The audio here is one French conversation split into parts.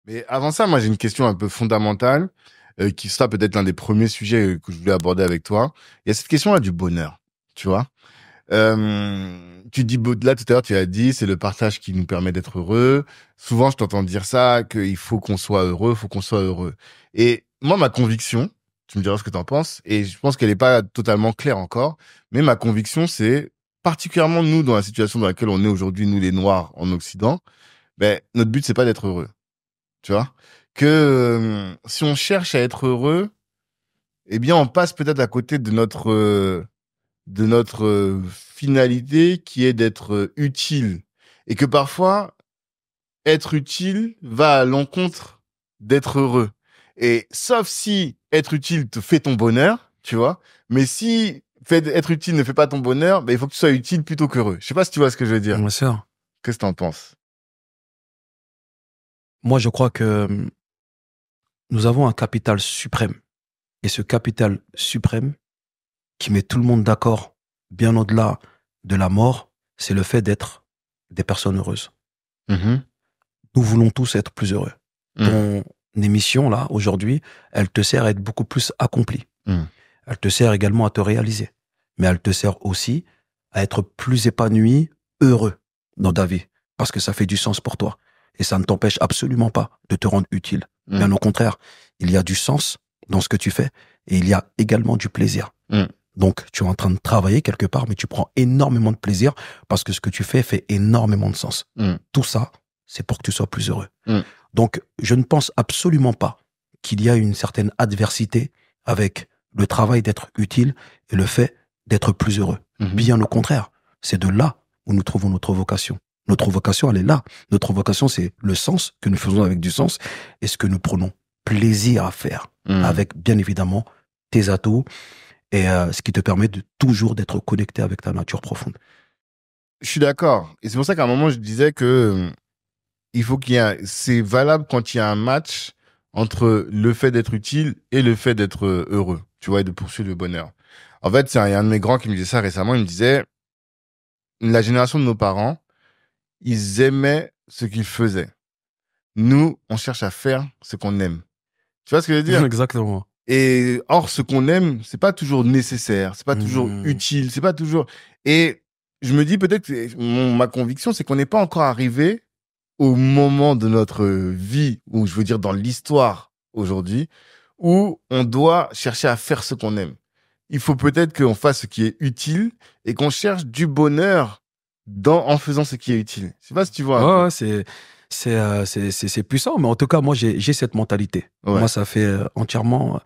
Mais avant ça, moi, j'ai une question un peu fondamentale qui sera peut-être l'un des premiers sujets que je voulais aborder avec toi. Il y a cette question-là du bonheur, tu vois. Tu dis, là, tout à l'heure, tu as dit, c'est le partage qui nous permet d'être heureux. Souvent, je t'entends dire ça, qu'il faut qu'on soit heureux, faut qu'on soit heureux. Et moi, ma conviction, tu me diras ce que tu en penses, et je pense qu'elle n'est pas totalement claire encore, mais ma conviction, c'est particulièrement nous, dans la situation dans laquelle on est aujourd'hui, nous les Noirs en Occident, ben, notre but, c'est pas d'être heureux, tu vois. Que si on cherche à être heureux, eh bien, on passe peut-être à côté de notre finalité qui est d'être utile. Et que parfois, être utile va à l'encontre d'être heureux. Et sauf si être utile te fait ton bonheur, tu vois, mais si être utile ne fait pas ton bonheur, ben, il faut que tu sois utile plutôt qu'heureux. Je sais pas si tu vois ce que je veux dire. Bien sûr. Qu'est-ce que t'en penses? Moi, je crois que nous avons un capital suprême. Et ce capital suprême, qui met tout le monde d'accord, bien au-delà de la mort, c'est le fait d'être des personnes heureuses. Mhm. Nous voulons tous être plus heureux. Mhm. Ton émission, là, aujourd'hui, elle te sert à être beaucoup plus accompli. Mhm. Elle te sert également à te réaliser. Mais elle te sert aussi à être plus épanoui, heureux dans ta vie. Parce que ça fait du sens pour toi. Et ça ne t'empêche absolument pas de te rendre utile. Mhm. Bien au contraire, il y a du sens dans ce que tu fais et il y a également du plaisir. Mhm. Donc, tu es en train de travailler quelque part, mais tu prends énormément de plaisir parce que ce que tu fais fait énormément de sens. Mhm. Tout ça, c'est pour que tu sois plus heureux. Mhm. Donc, je ne pense absolument pas qu'il y a une certaine adversité avec le travail d'être utile et le fait d'être plus heureux. Mhm. Bien au contraire, c'est de là où nous trouvons notre vocation. Notre vocation, elle est là. Notre vocation, c'est le sens que nous faisons avec du sens et ce que nous prenons plaisir à faire Mhm. avec, bien évidemment, tes atouts et ce qui te permet de toujours d'être connecté avec ta nature profonde. Je suis d'accord. Et c'est pour ça qu'à un moment, je disais que il faut qu'il y ait c'est valable quand il y a un match entre le fait d'être utile et le fait d'être heureux, tu vois, et de poursuivre le bonheur. En fait, il y a un de mes grands qui me disait ça récemment. Il me disait, la génération de nos parents, ils aimaient ce qu'ils faisaient. Nous, on cherche à faire ce qu'on aime. Tu vois ce que je veux dire? Exactement. Et or, ce qu'on aime, c'est pas toujours nécessaire, c'est pas toujours utile, c'est pas toujours. Et je me dis peut-être que ma conviction, c'est qu'on n'est pas encore arrivé au moment de notre vie, ou je veux dire dans l'histoire aujourd'hui, où on doit chercher à faire ce qu'on aime. Il faut peut-être qu'on fasse ce qui est utile et qu'on cherche du bonheur en faisant ce qui est utile. Je sais pas si tu vois un peu. Ouais, c'est puissant, mais en tout cas, moi, j'ai cette mentalité. Ouais. Moi, ça fait entièrement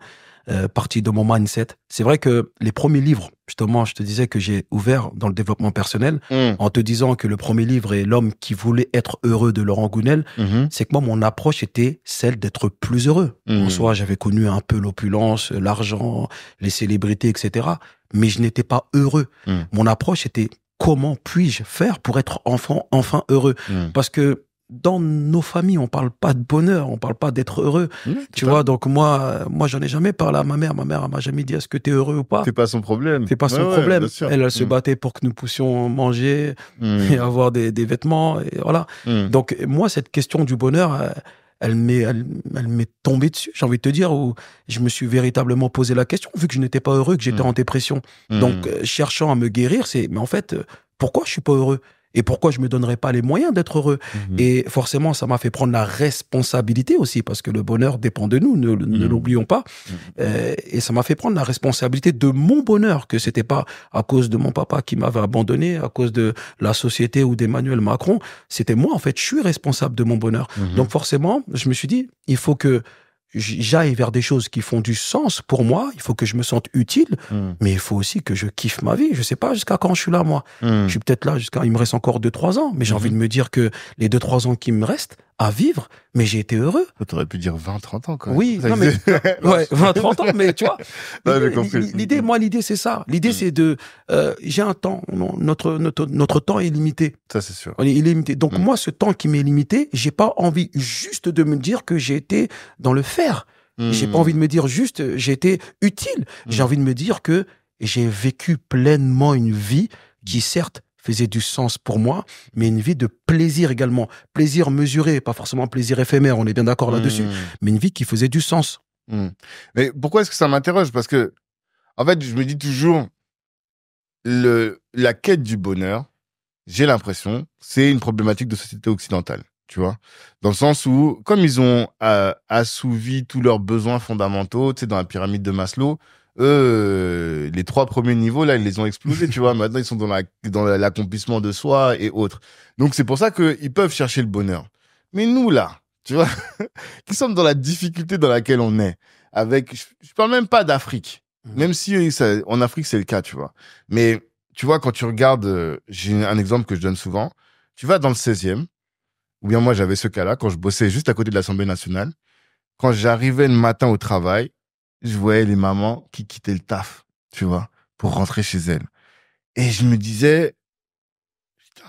partie de mon mindset. C'est vrai que les premiers livres, justement, je te disais que j'ai ouvert dans le développement personnel, en te disant que le premier livre est L'homme qui voulait être heureux de Laurent Gounel, c'est que moi, mon approche était celle d'être plus heureux. En soi, j'avais connu un peu l'opulence, l'argent, les célébrités, etc. Mais je n'étais pas heureux. Mon approche était comment puis-je faire pour être enfin heureux? Parce que dans nos familles, on parle pas de bonheur, on parle pas d'être heureux. Tu vois, donc moi, j'en ai jamais parlé à ma mère. Ma mère, elle m'a jamais dit est-ce que t'es heureux ou pas? C'est pas son problème. C'est pas son problème. Elle se battait pour que nous puissions manger et avoir des vêtements, et voilà. Donc, moi, cette question du bonheur, elle m'est tombée dessus, j'ai envie de te dire, où je me suis véritablement posé la question, vu que je n'étais pas heureux, que j'étais en dépression. Donc, cherchant à me guérir, mais en fait, pourquoi je suis pas heureux? Et pourquoi je me donnerais pas les moyens d'être heureux? Et forcément, ça m'a fait prendre la responsabilité aussi, parce que le bonheur dépend de nous, ne l'oublions pas. Et ça m'a fait prendre la responsabilité de mon bonheur, que c'était pas à cause de mon papa qui m'avait abandonné, à cause de la société ou d'Emmanuel Macron. C'était moi, en fait, je suis responsable de mon bonheur. Donc forcément, je me suis dit, il faut que j'aille vers des choses qui font du sens pour moi, il faut que je me sente utile, mais il faut aussi que je kiffe ma vie. Je sais pas jusqu'à quand je suis là, moi. Je suis peut-être là il me reste encore 2-3 ans, mais j'ai envie de me dire que les 2-3 ans qui me restent à vivre, mais j'ai été heureux. T'aurais pu dire 20-30 ans, quand même. Oui, non, mais, ouais, 20-30 ans, mais tu vois. L'idée, c'est ça. L'idée, c'est de, j'ai un temps, notre temps est limité. Ça, c'est sûr. Il est limité. Donc, moi, ce temps qui m'est limité, j'ai pas envie juste de me dire que j'ai été dans le faire. J'ai pas envie de me dire juste, j'ai été utile. J'ai envie de me dire que j'ai vécu pleinement une vie qui, certes, faisait du sens pour moi, mais une vie de plaisir également. Plaisir mesuré, pas forcément plaisir éphémère, on est bien d'accord là-dessus, mais une vie qui faisait du sens. Mais pourquoi est-ce que ça m'interroge? Parce que, en fait, je me dis toujours, la quête du bonheur, j'ai l'impression, c'est une problématique de société occidentale, tu vois. Dans le sens où, comme ils ont assouvi tous leurs besoins fondamentaux, tu sais, dans la pyramide de Maslow, eux, les 3 premiers niveaux, là, ils les ont explosés, tu vois. Maintenant, ils sont dans l'accomplissement de soi et autres. Donc, c'est pour ça qu'ils peuvent chercher le bonheur. Mais nous, là, tu vois, qui sommes dans la difficulté dans laquelle on est, je parle même pas d'Afrique, même si en Afrique, c'est le cas, tu vois. Mais, tu vois, quand tu regardes, j'ai un exemple que je donne souvent, tu vas dans le 16e, ou bien moi, j'avais ce cas-là, quand je bossais juste à côté de l'Assemblée nationale, quand j'arrivais le matin au travail, je voyais les mamans qui quittaient le taf, tu vois, pour rentrer chez elles. Et je me disais, putain,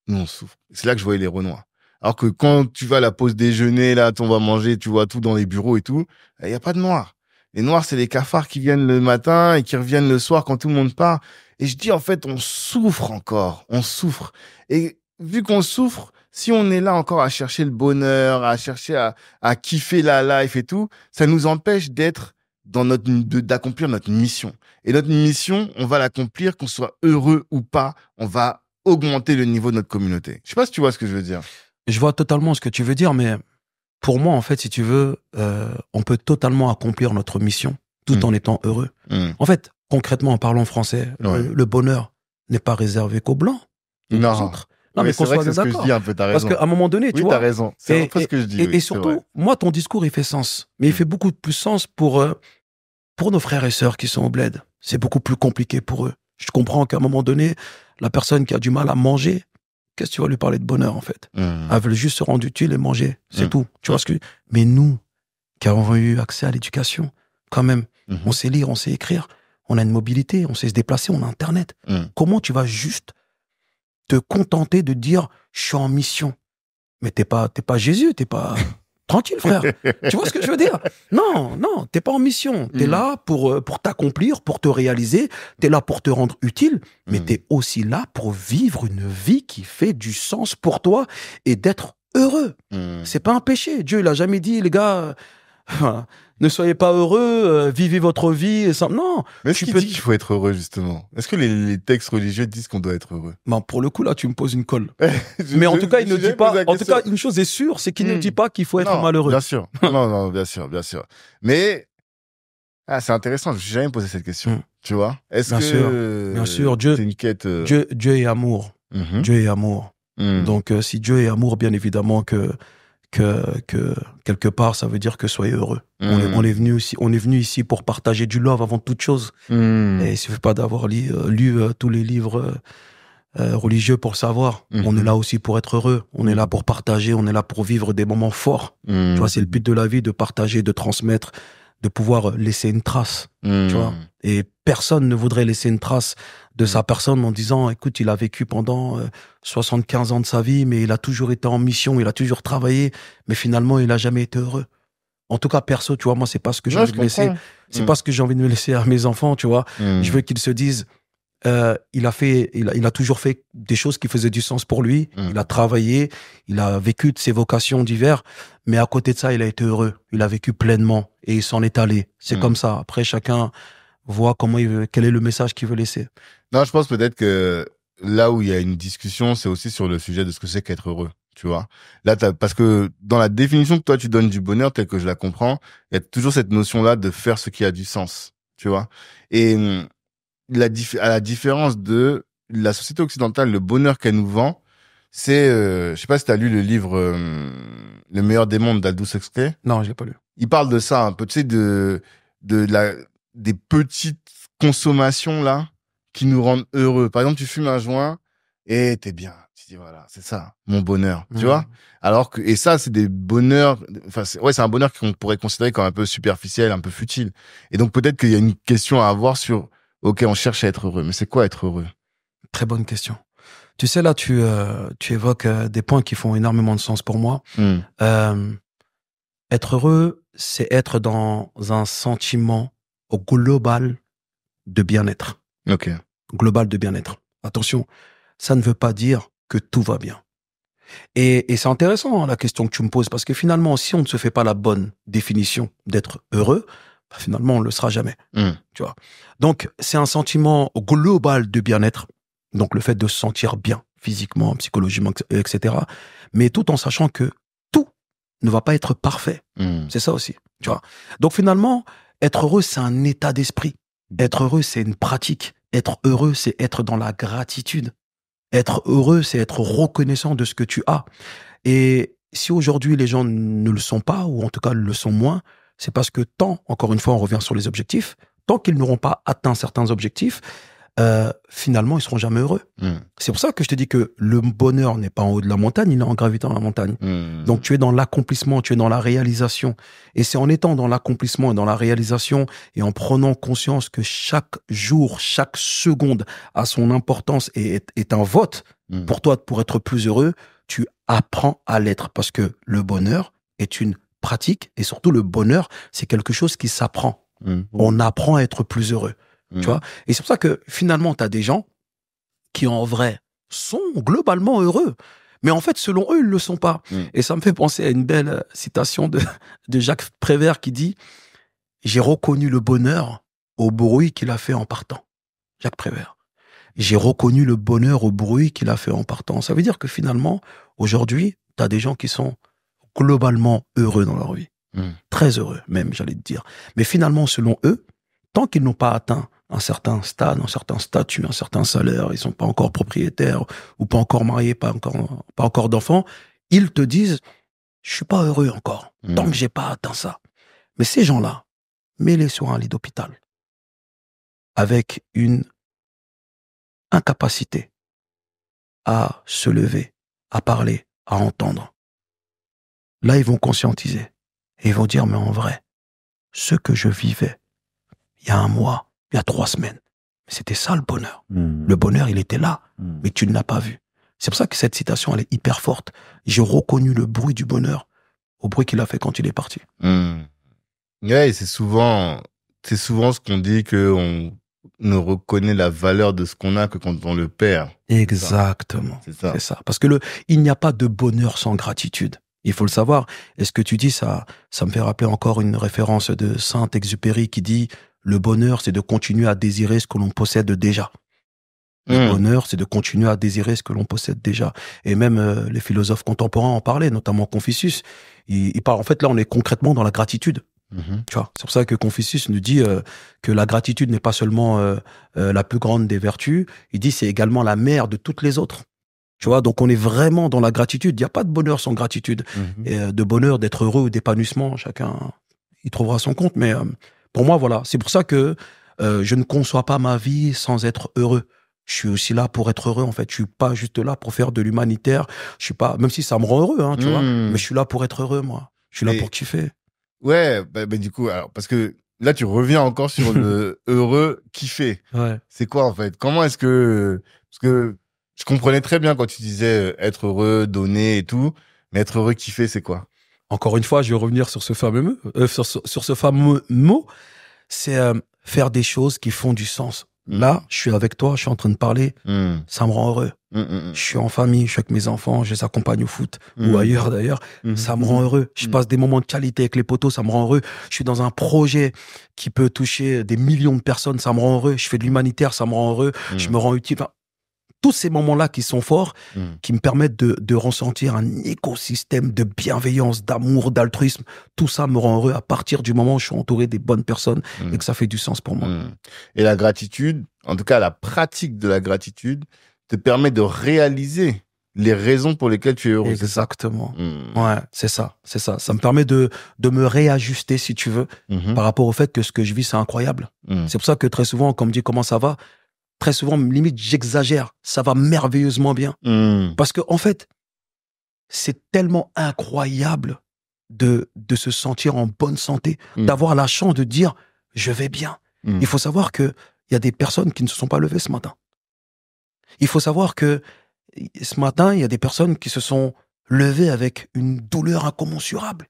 nous, on souffre. C'est là que je voyais les Renois. Alors que quand tu vas à la pause déjeuner, là, on va manger, tu vois tout dans les bureaux et tout, il n'y a pas de noirs. Les noirs, c'est les cafards qui viennent le matin et qui reviennent le soir quand tout le monde part. Et je dis, en fait, on souffre encore. On souffre. Et vu qu'on souffre, si on est là encore à chercher le bonheur, à chercher à kiffer la life et tout, ça nous empêche d'accomplir notre mission. Et notre mission, on va l'accomplir, qu'on soit heureux ou pas, on va augmenter le niveau de notre communauté. Je sais pas si tu vois ce que je veux dire. Je vois totalement ce que tu veux dire, mais pour moi, en fait, si tu veux, on peut totalement accomplir notre mission tout en étant heureux. En fait, concrètement, en parlant français, le bonheur n'est pas réservé qu'aux Blancs. Non. Non, mais qu'on soit d'accord. C'est ce que je dis un peu, t'as raison. Parce qu'à un moment donné, tu vois. Oui, t'as raison. C'est un peu ce que je dis. Et surtout, moi, ton discours, il fait sens. Mais il fait beaucoup plus sens pour nos frères et sœurs qui sont au bled. C'est beaucoup plus compliqué pour eux. Je comprends qu'à un moment donné, la personne qui a du mal à manger, qu'est-ce que tu vas lui parler de bonheur, en fait? Elle veut juste se rendre utile et manger. C'est tout. Tu vois ce que... Mais nous, qui avons eu accès à l'éducation, quand même, on sait lire, on sait écrire, on a une mobilité, on sait se déplacer, on a Internet. Comment tu vas juste te contenter de dire je suis en mission? Mais t'es pas Jésus, t'es pas tranquille, frère. Tu vois ce que je veux dire? Non, t'es pas en mission. T'es là pour t'accomplir, pour te réaliser. T'es là pour te rendre utile, mais t'es aussi là pour vivre une vie qui fait du sens pour toi et d'être heureux. C'est pas un péché. Dieu, il a jamais dit, les gars, ne soyez pas heureux, vivez votre vie. Non. Mais est-ce qu'il dit qu'il faut être heureux, justement? Est-ce que les textes religieux disent qu'on doit être heureux? Ben, pour le coup, là, tu me poses une colle. Mais en tout cas, il ne dit pas, en tout cas, une chose est sûre, c'est qu'il ne dit pas qu'il faut être malheureux. Bien sûr. Non, bien sûr. Mais, c'est intéressant, je me suis jamais posé cette question. Tu vois? Est-ce que, bien sûr, Dieu, c'est une quête, Dieu est amour. Dieu est amour. Donc, si Dieu est amour, bien évidemment que quelque part, ça veut dire que soyez heureux. On est venu ici pour partager du love avant toute chose. Et il suffit pas d'avoir lu tous les livres religieux pour le savoir. On est là aussi pour être heureux. On est là pour partager. On est là pour vivre des moments forts. Tu vois, c'est le but de la vie, de partager, de transmettre, de pouvoir laisser une trace. Tu vois. Et personne ne voudrait laisser une trace de sa personne en disant, écoute, il a vécu pendant 75 ans de sa vie, mais il a toujours été en mission, il a toujours travaillé, mais finalement, il a jamais été heureux. En tout cas, perso, tu vois, moi, c'est pas ce que j'ai envie de laisser. C'est pas ce que j'ai envie de me laisser à mes enfants, tu vois. Je veux qu'ils se disent, il a toujours fait des choses qui faisaient du sens pour lui. Il a travaillé, il a vécu de ses vocations diverses, mais à côté de ça, il a été heureux. Il a vécu pleinement et il s'en est allé. C'est comme ça. Après, chacun voit quel est le message qu'il veut laisser. Non, je pense peut-être que là où il y a une discussion, c'est aussi sur le sujet de ce que c'est qu'être heureux. Tu vois, là, parce que dans la définition que toi tu donnes du bonheur, telle que je la comprends, il y a toujours cette notion-là de faire ce qui a du sens. Tu vois, et à la différence de la société occidentale, le bonheur qu'elle nous vend, c'est, je sais pas si t'as lu le livre Le meilleur des mondes d'Aldous Huxley. Non, je l'ai pas lu. Il parle de ça un peu, tu sais, des petites consommations là qui nous rendent heureux. Par exemple, tu fumes un joint et t'es bien. Tu dis voilà, c'est ça, mon bonheur, tu vois. Alors que et ça, c'est des bonheurs. Enfin, c'est un bonheur qu'on pourrait considérer comme un peu superficiel, un peu futile. Et donc peut-être qu'il y a une question à avoir sur. Ok, on cherche à être heureux, mais c'est quoi être heureux? Très bonne question. Tu sais, là, tu évoques des points qui font énormément de sens pour moi. Être heureux, c'est être dans un sentiment global de bien-être. Ok. Global de bien-être. Attention, ça ne veut pas dire que tout va bien. Et c'est intéressant, hein, la question que tu me poses, parce que finalement, si on ne se fait pas la bonne définition d'être heureux, bah, finalement, on ne le sera jamais. Tu vois. Donc, c'est un sentiment global de bien-être. Donc, le fait de se sentir bien, physiquement, psychologiquement, etc. Mais tout en sachant que tout ne va pas être parfait. C'est ça aussi. Tu vois. Donc, finalement, être heureux, c'est un état d'esprit. Être heureux, c'est une pratique. Être heureux, c'est être dans la gratitude. Être heureux, c'est être reconnaissant de ce que tu as. Et si aujourd'hui les gens ne le sont pas, ou en tout cas le sont moins, c'est parce que tant, encore une fois, on revient sur les objectifs, tant qu'ils n'auront pas atteint certains objectifs, finalement, ils seront jamais heureux. C'est pour ça que je te dis que le bonheur n'est pas en haut de la montagne, il est en gravitant la montagne. Donc, tu es dans l'accomplissement, tu es dans la réalisation. Et c'est en étant dans l'accomplissement et dans la réalisation et en prenant conscience que chaque jour, chaque seconde a son importance et est un vote pour toi pour être plus heureux, tu apprends à l'être. Parce que le bonheur est une pratique et surtout le bonheur, c'est quelque chose qui s'apprend. On apprend à être plus heureux. Tu vois. Et c'est pour ça que finalement, tu as des gens qui en vrai sont globalement heureux. Mais en fait, selon eux, ils ne le sont pas. Et ça me fait penser à une belle citation de Jacques Prévert qui dit « J'ai reconnu le bonheur au bruit qu'il a fait en partant. » Jacques Prévert. J'ai reconnu le bonheur au bruit qu'il a fait en partant. Ça veut dire que finalement, aujourd'hui, tu as des gens qui sont globalement heureux dans leur vie. Très heureux même, j'allais te dire. Mais finalement, selon eux, tant qu'ils n'ont pas atteint un certain stade, un certain statut, un certain salaire, ils sont pas encore propriétaires ou pas encore mariés, pas encore d'enfants, ils te disent je suis pas heureux encore tant que j'ai pas atteint ça. Mais ces gens-là, mets-les sur un lit d'hôpital avec une incapacité à se lever, à parler, à entendre. Là, ils vont conscientiser et ils vont dire mais en vrai, ce que je vivais il y a un mois, il y a 3 semaines. Mais c'était ça le bonheur. Le bonheur, il était là, mais tu ne l'as pas vu. C'est pour ça que cette citation, elle est hyper forte. J'ai reconnu le bruit du bonheur au bruit qu'il a fait quand il est parti. Ouais, c'est souvent ce qu'on dit, qu'on ne reconnaît la valeur de ce qu'on a que quand on le perd. Exactement. C'est ça. Parce que il n'y a pas de bonheur sans gratitude. Il faut le savoir. Et ce que tu dis, ça me fait rappeler encore une référence de Saint-Exupéry qui dit le bonheur, c'est de continuer à désirer ce que l'on possède déjà. Le bonheur, c'est de continuer à désirer ce que l'on possède déjà. Et même les philosophes contemporains en parlaient, notamment Confucius. Il parle, en fait, là, on est concrètement dans la gratitude. Tu vois, c'est pour ça que Confucius nous dit que la gratitude n'est pas seulement la plus grande des vertus. Il dit c'est également la mère de toutes les autres. Tu vois, donc on est vraiment dans la gratitude. Il n'y a pas de bonheur sans gratitude. Et de bonheur, d'être heureux ou d'épanouissement, chacun il trouvera son compte. Mais pour moi, voilà, c'est pour ça que je ne conçois pas ma vie sans être heureux. Je suis aussi là pour être heureux, en fait. Je suis pas juste là pour faire de l'humanitaire. Je suis pas, même si ça me rend heureux, hein, tu vois. Mais je suis là pour être heureux, moi. Je suis là pour kiffer. Ouais, bah, du coup, alors, parce que là, tu reviens encore sur le heureux kiffer. Ouais. C'est quoi, en fait? Comment est-ce que, parce que je comprenais très bien quand tu disais être heureux, donner et tout, mais être heureux kiffer, c'est quoi? Encore une fois, je vais revenir sur ce fameux mot. C'est faire des choses qui font du sens. Là, je suis avec toi, je suis en train de parler, ça me rend heureux. Je suis en famille, je suis avec mes enfants, je les accompagne au foot ou ailleurs d'ailleurs, ça me rend heureux. Je passe des moments de qualité avec les potos, ça me rend heureux. Je suis dans un projet qui peut toucher des millions de personnes, ça me rend heureux. Je fais de l'humanitaire, ça me rend heureux. Je me rends utile. Enfin, tous ces moments-là qui sont forts, qui me permettent de ressentir un écosystème de bienveillance, d'amour, d'altruisme, tout ça me rend heureux à partir du moment où je suis entouré des bonnes personnes et que ça fait du sens pour moi. Et la gratitude, en tout cas la pratique de la gratitude, te permet de réaliser les raisons pour lesquelles tu es heureux. Exactement. Ouais, c'est ça. Ça me permet de me réajuster, si tu veux, par rapport au fait que ce que je vis, c'est incroyable. C'est pour ça que très souvent, quand on me dit comment ça va, très souvent, limite, j'exagère. Ça va merveilleusement bien. Parce que, en fait, c'est tellement incroyable de se sentir en bonne santé, d'avoir la chance de dire « je vais bien ». Il faut savoir qu'il y a des personnes qui ne se sont pas levées ce matin. Il faut savoir que ce matin, il y a des personnes qui se sont levées avec une douleur incommensurable,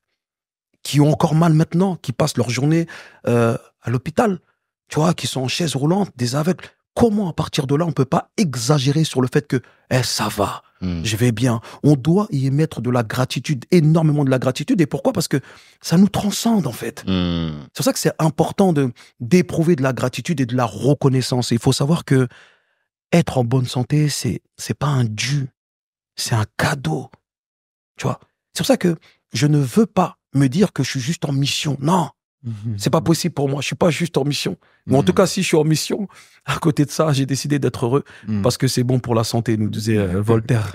qui ont encore mal maintenant, qui passent leur journée à l'hôpital, tu vois, qui sont en chaise roulante, des aveugles. comment à partir de là, on peut pas exagérer sur le fait que ça va, je vais bien. On doit y émettre de la gratitude, énormément de la gratitude. Et pourquoi? Parce que ça nous transcende, en fait. C'est pour ça que c'est important d'éprouver de la gratitude et de la reconnaissance. Et il faut savoir que être en bonne santé, c'est pas un dû, c'est un cadeau. Tu vois? C'est pour ça que je ne veux pas me dire que je suis juste en mission. Non. C'est pas possible pour moi. Je suis pas juste en mission. Mais en tout cas, si je suis en mission, à côté de ça, j'ai décidé d'être heureux parce que c'est bon pour la santé, nous disait Voltaire.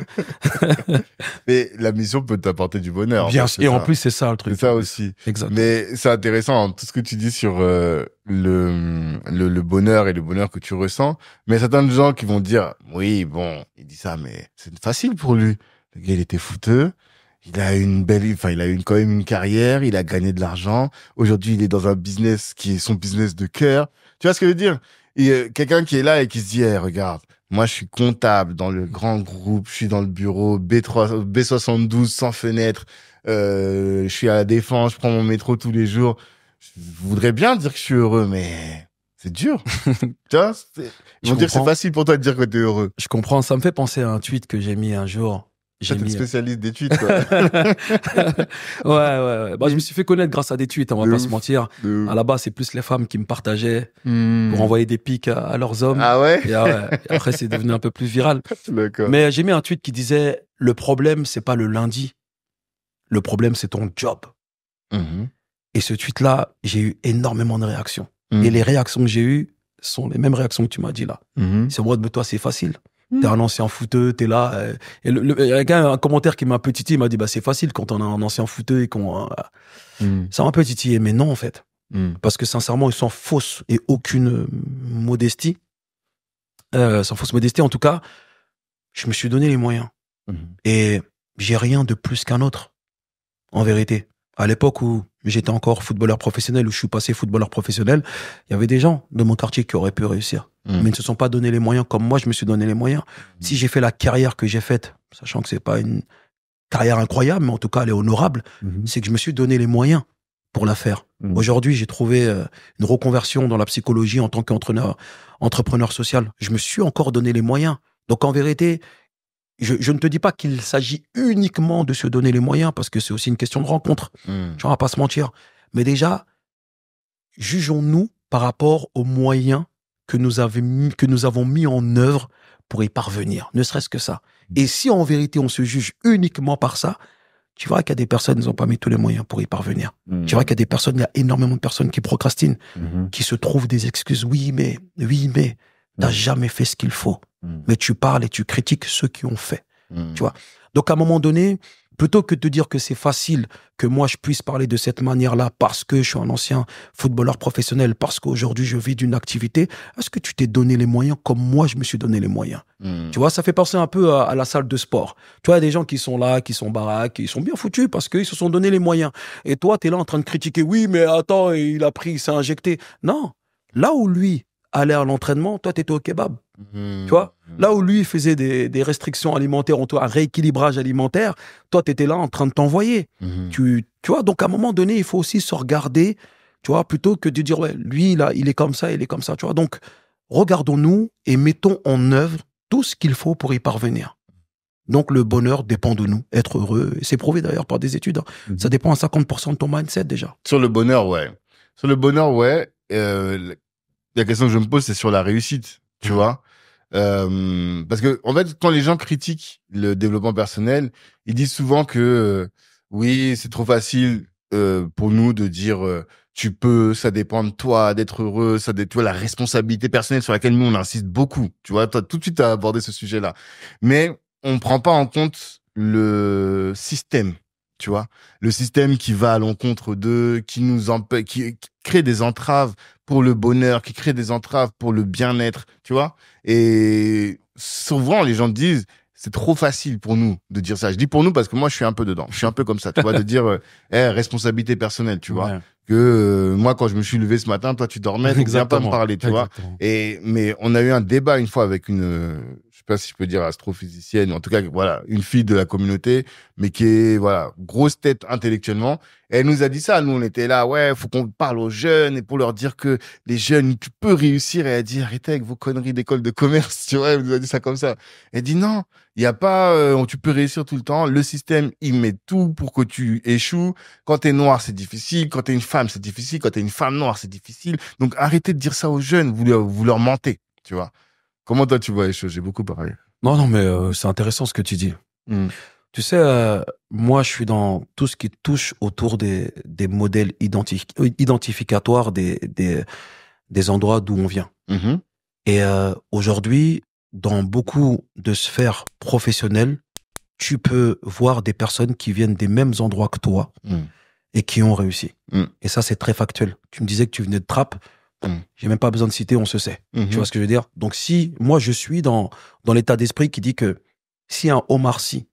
Mais la mission peut t'apporter du bonheur. Bien sûr. Et en plus, c'est ça le truc. C'est ça aussi. Exactement. Mais c'est intéressant, hein, tout ce que tu dis sur le bonheur et le bonheur que tu ressens. Mais certains gens qui vont dire, oui, bon, il dit ça, mais c'est facile pour lui. Le gars, il était fouteux. Il a quand même une carrière, il a gagné de l'argent. Aujourd'hui, il est dans un business qui est son business de cœur. Tu vois ce que je veux dire? Et quelqu'un qui est là et qui se dit, regarde, moi, je suis comptable dans le grand groupe, je suis dans le bureau B72 sans fenêtre, je suis à la Défense, je prends mon métro tous les jours. Je voudrais bien dire que je suis heureux, mais c'est dur. Tu vois? Ils vont dire que c'est facile pour toi de dire que tu es heureux. Je comprends. Ça me fait penser à un tweet que j'ai mis un jour. T'es spécialiste des tweets, quoi. Ouais. Bah, je me suis fait connaître grâce à des tweets, on va pas se mentir. À la base, c'est plus les femmes qui me partageaient pour envoyer des pics à leurs hommes. Ah ouais? Et après, c'est devenu un peu plus viral. D'accord. Mais j'ai mis un tweet qui disait, le problème, c'est pas le lundi. Le problème, c'est ton job. Et ce tweet-là, j'ai eu énormément de réactions. Et les réactions que j'ai eues sont les mêmes réactions que tu m'as dit là. C'est moi, mais toi, c'est facile. T'es un ancien footeux, t'es là. Et il y a un commentaire qui m'a un peu titillé, il m'a dit, c'est facile quand on a un ancien footeux et qu'on... Ça m'a un peu titillé, mais non, en fait. Parce que sincèrement, ils sont fausses et aucune modestie. Sans fausse modestie, en tout cas, je me suis donné les moyens. Et j'ai rien de plus qu'un autre, en vérité. À l'époque où j'étais encore footballeur professionnel, où je suis passé footballeur professionnel, il y avait des gens de mon quartier qui auraient pu réussir. Mais ils ne se sont pas donné les moyens comme moi, je me suis donné les moyens. Si j'ai fait la carrière que j'ai faite, sachant que c'est pas une carrière incroyable, mais en tout cas, elle est honorable, c'est que je me suis donné les moyens pour la faire. Aujourd'hui, j'ai trouvé une reconversion dans la psychologie en tant qu'entrepreneur social. Je me suis encore donné les moyens. Donc, en vérité, je ne te dis pas qu'il s'agit uniquement de se donner les moyens, parce que c'est aussi une question de rencontre. On va pas se mentir. Mais déjà, jugeons-nous par rapport aux moyens que nous avons mis en œuvre pour y parvenir. Ne serait-ce que ça. Et si en vérité, on se juge uniquement par ça, tu verras qu'il y a des personnes qui n'ont pas mis tous les moyens pour y parvenir. Tu verras qu'il y a des personnes, il y a énormément de personnes qui procrastinent, qui se trouvent des excuses. Oui, mais, t'as jamais fait ce qu'il faut. Mais tu parles et tu critiques ceux qui ont fait. Tu vois. Donc, à un moment donné, plutôt que de te dire que c'est facile que moi je puisse parler de cette manière-là parce que je suis un ancien footballeur professionnel, parce qu'aujourd'hui je vis d'une activité, est-ce que tu t'es donné les moyens comme moi je me suis donné les moyens? Tu vois, ça fait penser un peu à la salle de sport. Tu vois, il y a des gens qui sont là, qui sont baraques, ils sont bien foutus parce qu'ils se sont donné les moyens. Et toi, tu es là en train de critiquer, oui, mais attends, il s'est injecté. Non, là où lui allait à l'entraînement, toi, tu étais au kebab. Tu vois, là où lui faisait des restrictions alimentaires, un rééquilibrage alimentaire, toi, tu étais là en train de t'envoyer. Tu vois, donc à un moment donné, il faut aussi se regarder, tu vois, plutôt que de dire, ouais, lui, là, il est comme ça, tu vois. Donc, regardons-nous et mettons en œuvre tout ce qu'il faut pour y parvenir. Donc, le bonheur dépend de nous, être heureux. Et c'est prouvé d'ailleurs par des études. Ça dépend à 50% de ton mindset déjà. Sur le bonheur, ouais. La question que je me pose, c'est sur la réussite, tu vois. Parce que en fait, quand les gens critiquent le développement personnel, ils disent souvent que oui, c'est trop facile pour nous de dire tu peux, ça dépend de toi d'être heureux, tu vois, la responsabilité personnelle sur laquelle nous on insiste beaucoup. Tu vois, toi tout de suite t'as abordé ce sujet-là, mais on prend pas en compte le système. Tu vois, le système qui va à l'encontre d'eux, qui crée des entraves pour le bonheur, qui crée des entraves pour le bien-être, tu vois. Et souvent, les gens disent, c'est trop facile pour nous de dire ça. Je dis pour nous parce que moi, je suis un peu dedans. Je suis un peu comme ça, tu vois, de dire responsabilité personnelle, tu vois. que moi, quand je me suis levé ce matin, toi, tu dormais, donc viens pas me parler, tu vois. Mais on a eu un débat une fois avec je sais pas si je peux dire astrophysicienne, en tout cas, voilà, une fille de la communauté, mais qui est, voilà, grosse tête intellectuellement. Et elle nous a dit ça. Nous, on était là, ouais, faut qu'on parle aux jeunes et pour leur dire que les jeunes, tu peux réussir. Et elle a dit, arrêtez avec vos conneries d'école de commerce, tu vois. Elle nous a dit ça comme ça. Elle dit, non, il y a pas, tu peux réussir tout le temps. Le système, il met tout pour que tu échoues. Quand t'es noir, c'est difficile. Quand t'es une femme, c'est difficile. Quand t'es une femme noire, c'est difficile. Donc, arrêtez de dire ça aux jeunes. Vous leur mentez, tu vois. Comment toi, tu vois les choses? J'ai beaucoup parlé. Non, mais c'est intéressant ce que tu dis. Tu sais, moi, je suis dans tout ce qui touche autour des modèles identificatoires des endroits d'où on vient. Et aujourd'hui, dans beaucoup de sphères professionnelles, tu peux voir des personnes qui viennent des mêmes endroits que toi et qui ont réussi. Et ça, c'est très factuel. Tu me disais que tu venais de Trappes. J'ai même pas besoin de citer, on se sait. Tu vois ce que je veux dire? Donc si moi je suis dans l'état d'esprit qui dit que si un Omar Sy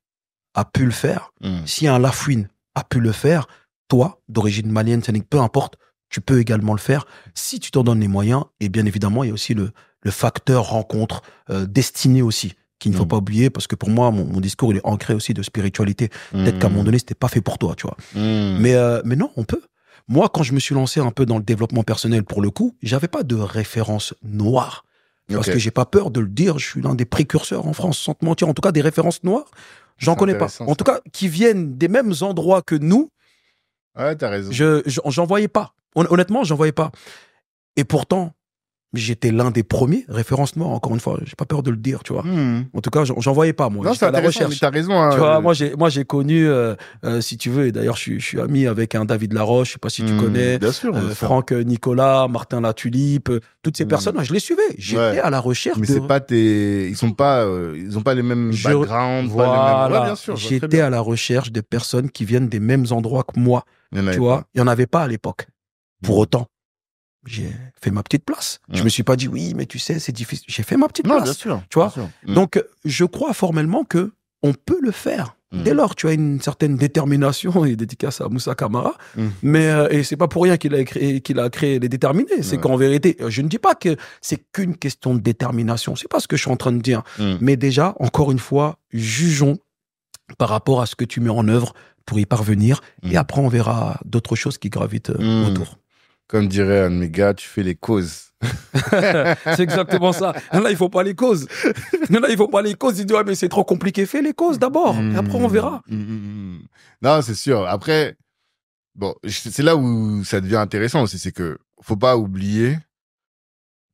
a pu le faire, si un Lafouine a pu le faire, toi, d'origine malienne, peu importe, tu peux également le faire si tu t'en donnes les moyens. Et bien évidemment, il y a aussi le facteur rencontre, destiné aussi, qu'il ne faut pas oublier, parce que pour moi, mon discours, il est ancré aussi de spiritualité. Peut-être qu'à un moment donné, c'était pas fait pour toi, tu vois. Mais non, on peut. Moi, quand je me suis lancé un peu dans le développement personnel, pour le coup, j'avais pas de référence noire. Parce que j'ai pas peur de le dire, je suis l'un des précurseurs en France, sans te mentir. En tout cas, des références noires, j'en connais pas. En tout cas, qui viennent des mêmes endroits que nous. Ouais, t'as raison. J'en voyais pas. Honnêtement, j'en voyais pas. Et pourtant, j'étais l'un des premiers références noires, encore une fois. J'ai pas peur de le dire, tu vois. En tout cas, j'en voyais pas, moi. Non, c'est intéressant, mais t'as raison. Hein, tu vois, moi, j'ai connu, si tu veux, et d'ailleurs, je suis ami avec un David Laroche, je sais pas si tu connais. Bien sûr. Franck Nicolas, Martin Latulipe, toutes ces personnes, je les suivais. J'étais à la recherche. Mais c'est pas ils ont pas les mêmes backgrounds. Voilà. Ouais, bien sûr. J'étais à la recherche de personnes qui viennent des mêmes endroits que moi. Tu vois, il y en avait pas à l'époque. Pour autant, j'ai fait ma petite place. Je me suis pas dit, oui, mais tu sais, c'est difficile. J'ai fait ma petite place. Bien sûr. Tu vois. Donc, je crois formellement que on peut le faire. Dès lors, tu as une certaine détermination, et dédicace à Moussa Camara. Mais, et c'est pas pour rien qu'il a créé les déterminés. C'est qu'en vérité, je ne dis pas que c'est qu'une question de détermination. C'est pas ce que je suis en train de dire. Mais déjà, encore une fois, jugeons par rapport à ce que tu mets en œuvre pour y parvenir. Et après, on verra d'autres choses qui gravitent autour. Comme dirait un de mes gars, tu fais les causes. C'est exactement ça. Là, il faut pas les causes. Là, il faut pas les causes. Il dit, ouais, mais c'est trop compliqué. Fais les causes d'abord. Et après, on verra. Non, c'est sûr. Après, bon, c'est là où ça devient intéressant aussi. C'est que faut pas oublier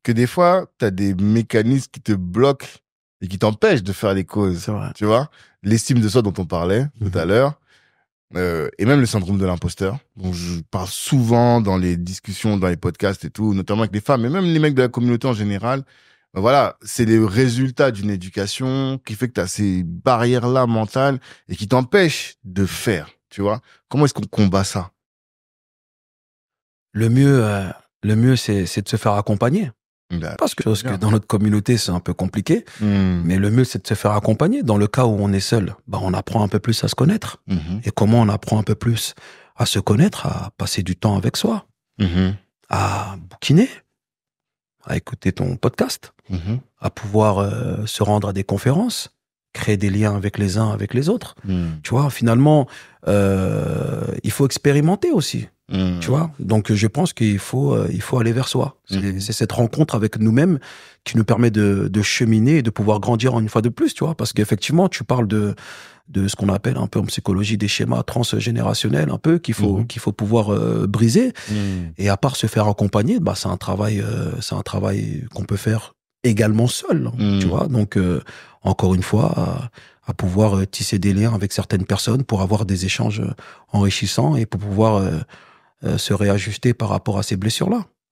que des fois, tu as des mécanismes qui te bloquent et qui t'empêchent de faire les causes. C'est vrai. Tu vois? L'estime de soi dont on parlait tout à l'heure. Et même le syndrome de l'imposteur, dont je parle souvent dans les discussions, dans les podcasts et tout, notamment avec les femmes, mais même les mecs de la communauté en général. Voilà, c'est les résultats d'une éducation qui fait que tu as ces barrières-là mentales et qui t'empêchent de faire, tu vois. Comment est-ce qu'on combat ça? Le mieux, c'est de se faire accompagner. Parce que dans notre communauté, c'est un peu compliqué. Mais le mieux, c'est de se faire accompagner. Dans le cas où on est seul, on apprend un peu plus à se connaître. Et comment on apprend un peu plus à se connaître? À passer du temps avec soi. À bouquiner. À écouter ton podcast. À pouvoir se rendre à des conférences. Créer des liens avec les uns, avec les autres. Tu vois, finalement, il faut expérimenter aussi. Tu vois, donc je pense qu'il faut aller vers soi. C'est cette rencontre avec nous-mêmes qui nous permet de cheminer et de pouvoir grandir une fois de plus, tu vois, parce qu'effectivement, tu parles de ce qu'on appelle un peu en psychologie des schémas transgénérationnels, un peu qu'il faut pouvoir briser. Et à part se faire accompagner, c'est un travail qu'on peut faire également seul, tu vois. Donc encore une fois, à pouvoir tisser des liens avec certaines personnes pour avoir des échanges enrichissants et pour pouvoir se réajuster par rapport à ces blessures-là.